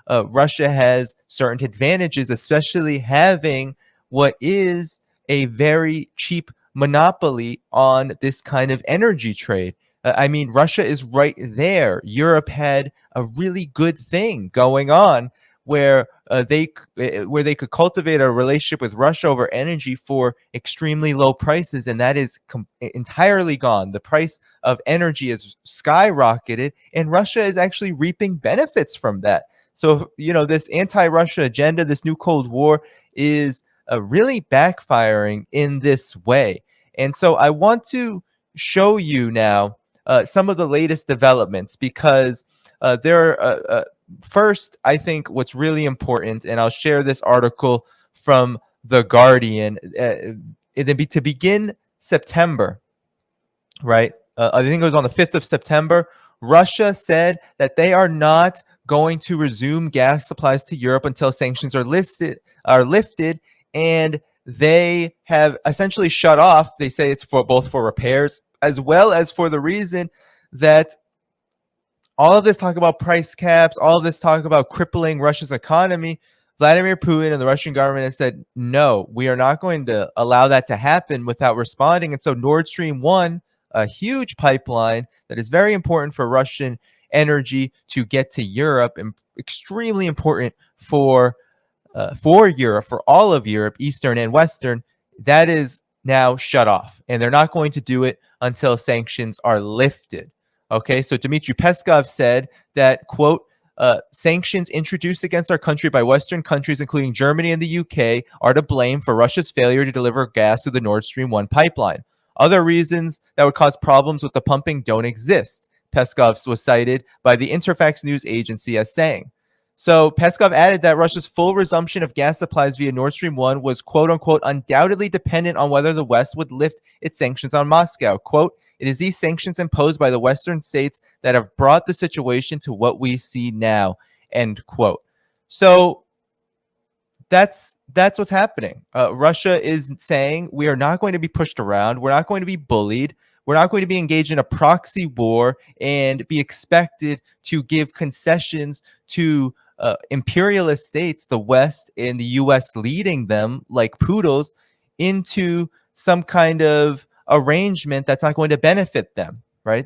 Russia has certain advantages, especially having what is a very cheap monopoly on this kind of energy trade. I mean, Russia is right there. Europe had a really good thing going on where they could cultivate a relationship with Russia over energy for extremely low prices, and that is entirely gone. The price of energy is skyrocketed, and Russia is actually reaping benefits from that. So, this anti-Russia agenda, this new Cold War, is really backfiring in this way. And so I want to show you now some of the latest developments, because there are first, I think what's really important, and I'll share this article from The Guardian, to begin September, right? I think it was on the 5th of September. Russia said that they are not going to resume gas supplies to Europe until sanctions are lifted, and they have essentially shut off. They say it's for both for repairs as well as for the reason that all of this talk about price caps, all of this talk about crippling Russia's economy, Vladimir Putin and the Russian government have said, no, we are not going to allow that to happen without responding. And so Nord Stream 1, a huge pipeline that is very important for Russian energy to get to Europe, and extremely important for Europe, for all of Europe, Eastern and Western, that is now shut off. And they're not going to do it until sanctions are lifted. Okay, so Dmitry Peskov said that, quote, sanctions introduced against our country by Western countries, including Germany and the UK, are to blame for Russia's failure to deliver gas through the Nord Stream 1 pipeline. Other reasons that would cause problems with the pumping don't exist, Peskov was cited by the Interfax news agency as saying. So Peskov added that Russia's full resumption of gas supplies via Nord Stream 1 was, quote unquote, undoubtedly dependent on whether the West would lift its sanctions on Moscow. Quote, it is these sanctions imposed by the Western states that have brought the situation to what we see now, end quote. So that's what's happening. Russia is saying we are not going to be pushed around. We're not going to be bullied. We're not going to be engaged in a proxy war and be expected to give concessions to imperialist states, the West and the U.S. leading them like poodles into some kind of arrangement that's not going to benefit them, right?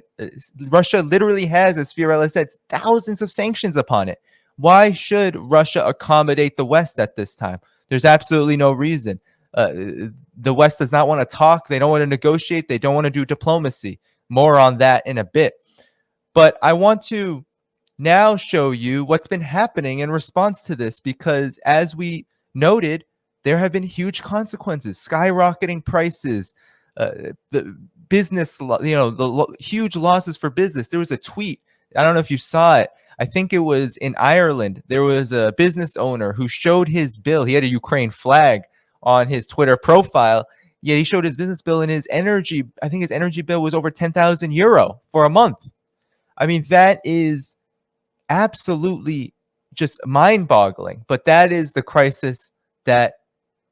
Russia literally has, as Fiorella said, thousands of sanctions upon it. Why should Russia accommodate the West at this time? There's absolutely no reason. The West does not want to talk. They don't want to negotiate. They don't want to do diplomacy. More on that in a bit. But I want to now show you what's been happening in response to this, because as we noted, there have been huge consequences, skyrocketing prices, the business, huge losses for business. There was a tweet. I don't know if you saw it. I think it was in Ireland. There was a business owner who showed his bill. He had a Ukraine flag on his Twitter profile. Yet he showed his business bill, and his energy bill was over 10,000 euro for a month. I mean, that is absolutely just mind-boggling. But that is the crisis that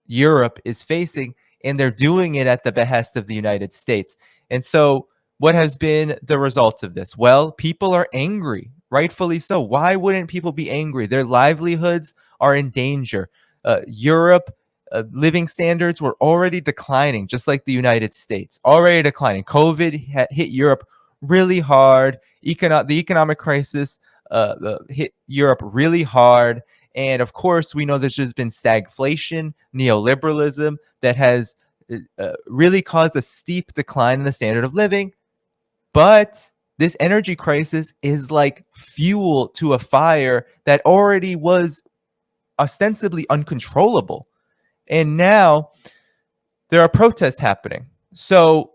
Europe is facing, and they're doing it at the behest of the United States. And so what has been the result of this? Well, people are angry, rightfully so. Why wouldn't people be angry? Their livelihoods are in danger. Europe, living standards were already declining, just like the United States, already declining. COVID hit Europe really hard. The economic crisis hit Europe really hard. And of course, we know there's just been stagflation, neoliberalism that has really caused a steep decline in the standard of living. But this energy crisis is like fuel to a fire that already was ostensibly uncontrollable. And now there are protests happening. So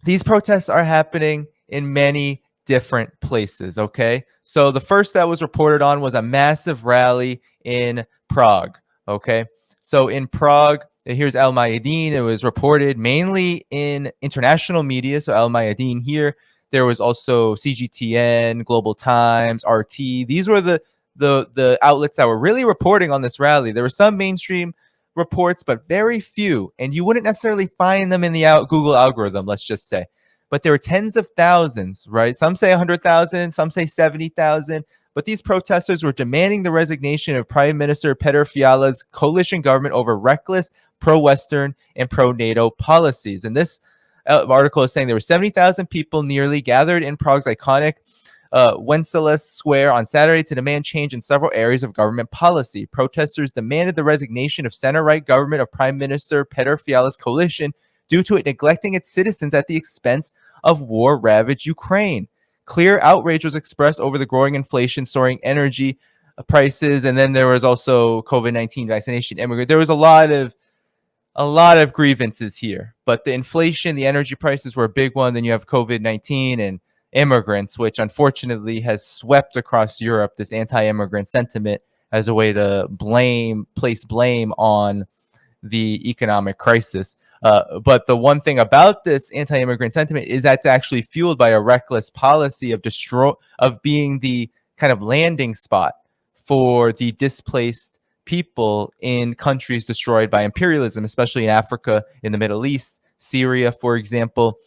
these protests are happening in many different places, okay? So the first that was reported on was a massive rally in Prague, okay? So in Prague, here's Al Mayadeen. It was reported mainly in international media, so Al Mayadeen here. There was also CGTN, Global Times, RT. These were the outlets that were really reporting on this rally. There were some mainstream reports, but very few, and you wouldn't necessarily find them in the Google algorithm, let's just say. But there were tens of thousands, right? Some say 100,000, some say 70,000, but these protesters were demanding the resignation of Prime Minister Petr Fiala's coalition government over reckless pro-Western and pro-NATO policies. And this article is saying there were 70,000 people nearly gathered in Prague's iconic Wenceslas Square on Saturday to demand change in several areas of government policy. Protesters demanded the resignation of center-right government of Prime Minister Petr Fiala's coalition due to it neglecting its citizens at the expense of war-ravaged Ukraine. Clear outrage was expressed over the growing inflation, soaring energy prices, and then there was also COVID-19 vaccination immigrant. There was a lot of grievances here, but the inflation, the energy prices were a big one. Then you have COVID-19 and immigrants, which unfortunately has swept across Europe, this anti-immigrant sentiment as a way to place blame on the economic crisis. But the one thing about this anti-immigrant sentiment is that's actually fueled by a reckless policy of being the kind of landing spot for the displaced people in countries destroyed by imperialism, especially in Africa, in the Middle East, Syria, for example.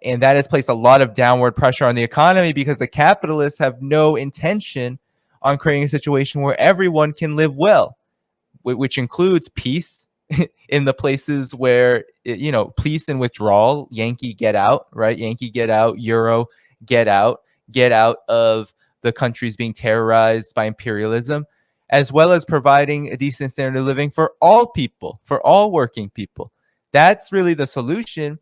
And that has placed a lot of downward pressure on the economy because the capitalists have no intention on creating a situation where everyone can live well, which includes peace in the places where, peace and withdrawal, Yankee get out, right? Yankee get out, Euro get out of the countries being terrorized by imperialism, as well as providing a decent standard of living for all people, for all working people. That's really the solution.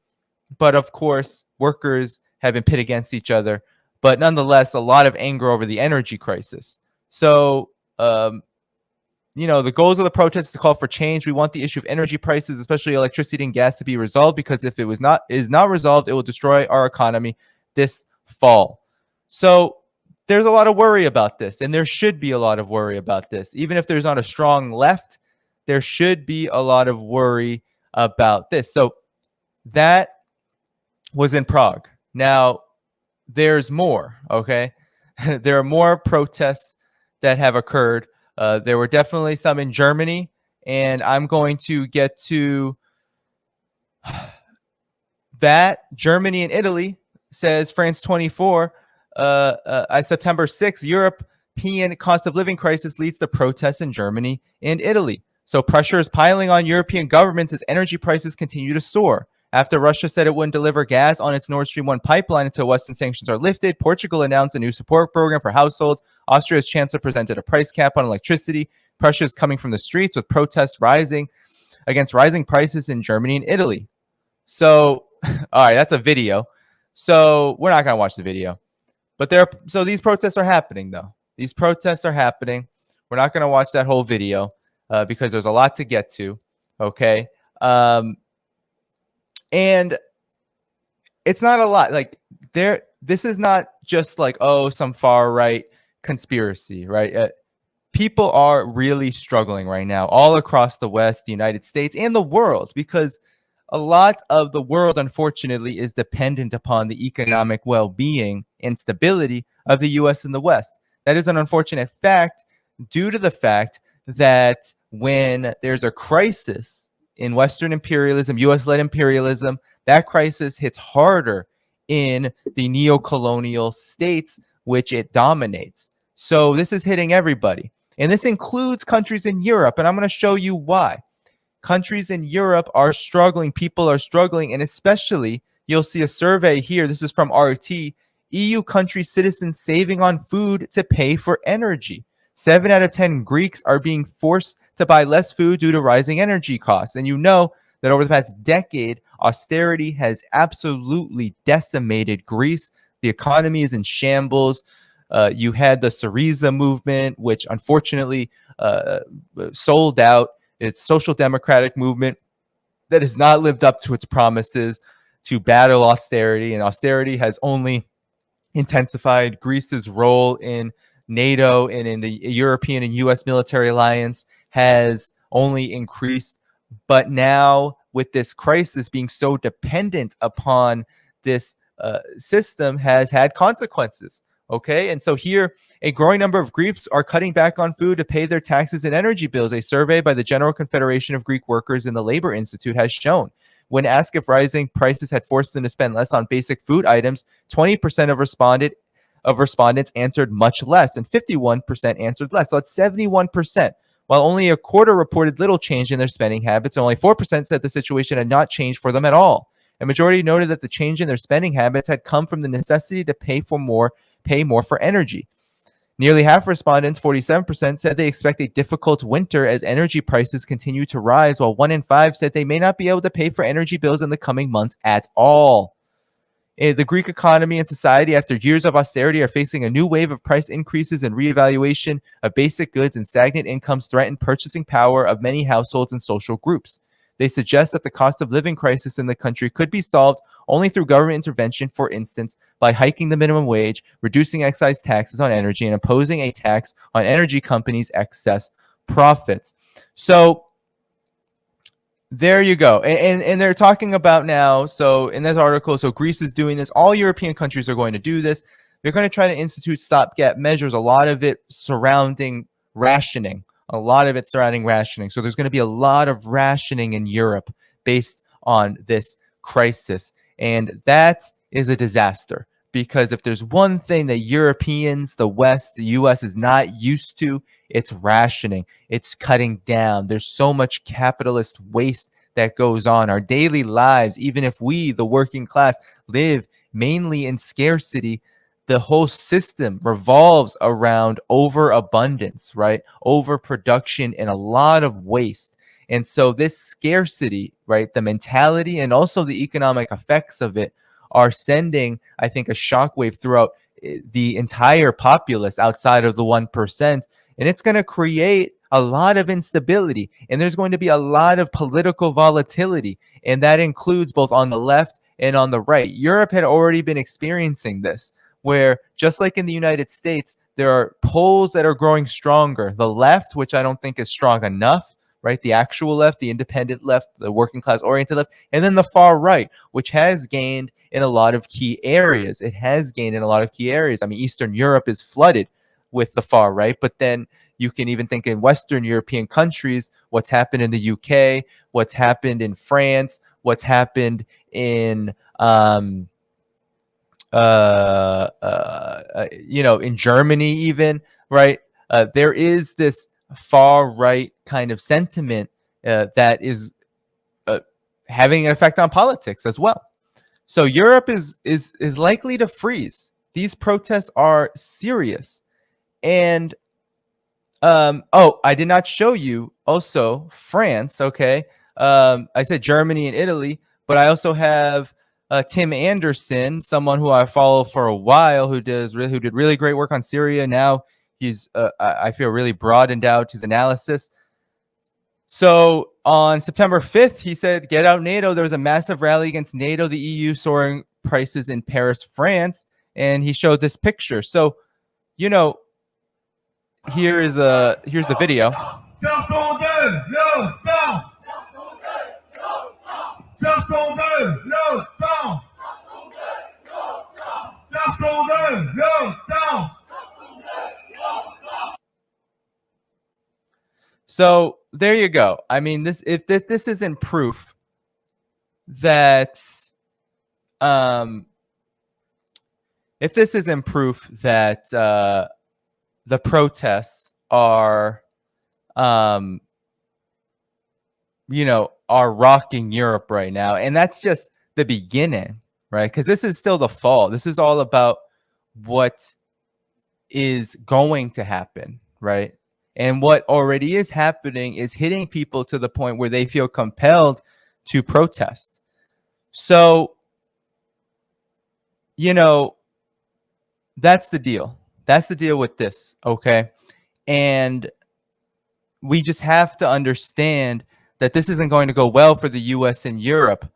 But of course, workers have been pit against each other. But nonetheless, a lot of anger over the energy crisis. So, the goals of the protests to call for change. We want the issue of energy prices, especially electricity and gas, to be resolved, because if it is not resolved, it will destroy our economy this fall. So there's a lot of worry about this, and there should be a lot of worry about this. Even if there's not a strong left, there should be a lot of worry about this. So that was in Prague. Now, there's more, okay? There are more protests that have occurred. There were definitely some in Germany, and I'm going to get to that. Germany and Italy, says France 24. September 6th, European cost of living crisis leads to protests in Germany and Italy. So pressure is piling on European governments as energy prices continue to soar. After Russia said it wouldn't deliver gas on its Nord Stream 1 pipeline until Western sanctions are lifted, Portugal announced a new support program for households. Austria's chancellor presented a price cap on electricity. Pressure is coming from the streets, with protests rising against rising prices in Germany and Italy. So, all right, that's a video. So we're not going to watch the video. But these protests are happening, though. These protests are happening. We're not going to watch that whole video because there's a lot to get to, okay? And it's not a lot. This is not just like, some far right conspiracy, right? People are really struggling right now all across the West, the United States, and the world, because a lot of the world, unfortunately, is dependent upon the economic well-being and stability of the U.S. and the West. That is an unfortunate fact due to the fact that when there's a crisis in Western imperialism, U.S.-led imperialism, that crisis hits harder in the neo-colonial states which it dominates. So this is hitting everybody. And this includes countries in Europe, and I'm going to show you why. Countries in Europe are struggling, people are struggling, and especially, you'll see a survey here, this is from RT, EU country citizens saving on food to pay for energy. 7 out of 10 Greeks are being forced to buy less food due to rising energy costs. And you know that over the past decade, austerity has absolutely decimated Greece. The economy is in shambles. You had the Syriza movement, which unfortunately sold out. It's social democratic movement that has not lived up to its promises to battle austerity, and austerity has only intensified. Greece's role in NATO and in the European and U.S. military alliance has only increased. But now, with this crisis being so dependent upon this system, has had consequences. Okay, and so here, a growing number of Greeks are cutting back on food to pay their taxes and energy bills. A survey by the General Confederation of Greek Workers and the Labor Institute has shown. When asked if rising prices had forced them to spend less on basic food items, 20% of of respondents answered much less, and 51% answered less. So it's 71%. While only a quarter reported little change in their spending habits, only 4% said the situation had not changed for them at all. A majority noted that the change in their spending habits had come from the necessity to pay more for energy. Nearly half of respondents, 47%, said they expect a difficult winter as energy prices continue to rise, while 1 in 5 said they may not be able to pay for energy bills in the coming months at all. The Greek economy and society, after years of austerity, are facing a new wave of price increases and reevaluation of basic goods, and stagnant incomes threaten purchasing power of many households and social groups. They suggest that the cost of living crisis in the country could be solved only through government intervention, for instance, by hiking the minimum wage, reducing excise taxes on energy, and imposing a tax on energy companies' excess profits. So there you go. And they're talking about now, so in this article, so Greece is doing this. All European countries are going to do this. They're going to try to institute stopgap measures, a lot of it surrounding rationing. So there's going to be a lot of rationing in Europe based on this crisis. And that is a disaster, because if there's one thing that Europeans, the West, the US is not used to, it's rationing. It's cutting down. There's so much capitalist waste that goes on. Our daily lives, even if we, the working class, live mainly in scarcity, the whole system revolves around overabundance, right? Overproduction and a lot of waste. And so this scarcity, right, the mentality and also the economic effects of it are sending, I think, a shockwave throughout the entire populace outside of the 1%. And it's going to create a lot of instability. And there's going to be a lot of political volatility. And that includes both on the left and on the right. Europe had already been experiencing this, where just like in the United States, there are poles that are growing stronger. The left, which I don't think is strong enough, right? The actual left, the independent left, the working class oriented left, and then the far right, which has gained in a lot of key areas. I mean, Eastern Europe is flooded with the far right, but then you can even think in Western European countries, what's happened in the UK, what's happened in France, what's happened in in Germany even, right? There is this far right kind of sentiment that is having an effect on politics as well. So Europe is likely to freeze. These protests are serious. And I did not show you also France, okay? I said Germany and Italy, but I also have Tim Anderson, someone who I follow for a while, who did really great work on Syria. Now he's I feel really broadened out his analysis. So on September 5th, he said, "Get out NATO." There was a massive rally against NATO, the EU, soaring prices in Paris, France, and he showed this picture. So, here's the video. So there you go. I mean, this isn't proof that the protests are are rocking Europe right now, and that's just the beginning, right? Because this is still the fall. This is all about what is going to happen, right? And what already is happening is hitting people to the point where they feel compelled to protest. So, that's the deal. That's the deal with this, okay? And we just have to understand that this isn't going to go well for the US and Europe,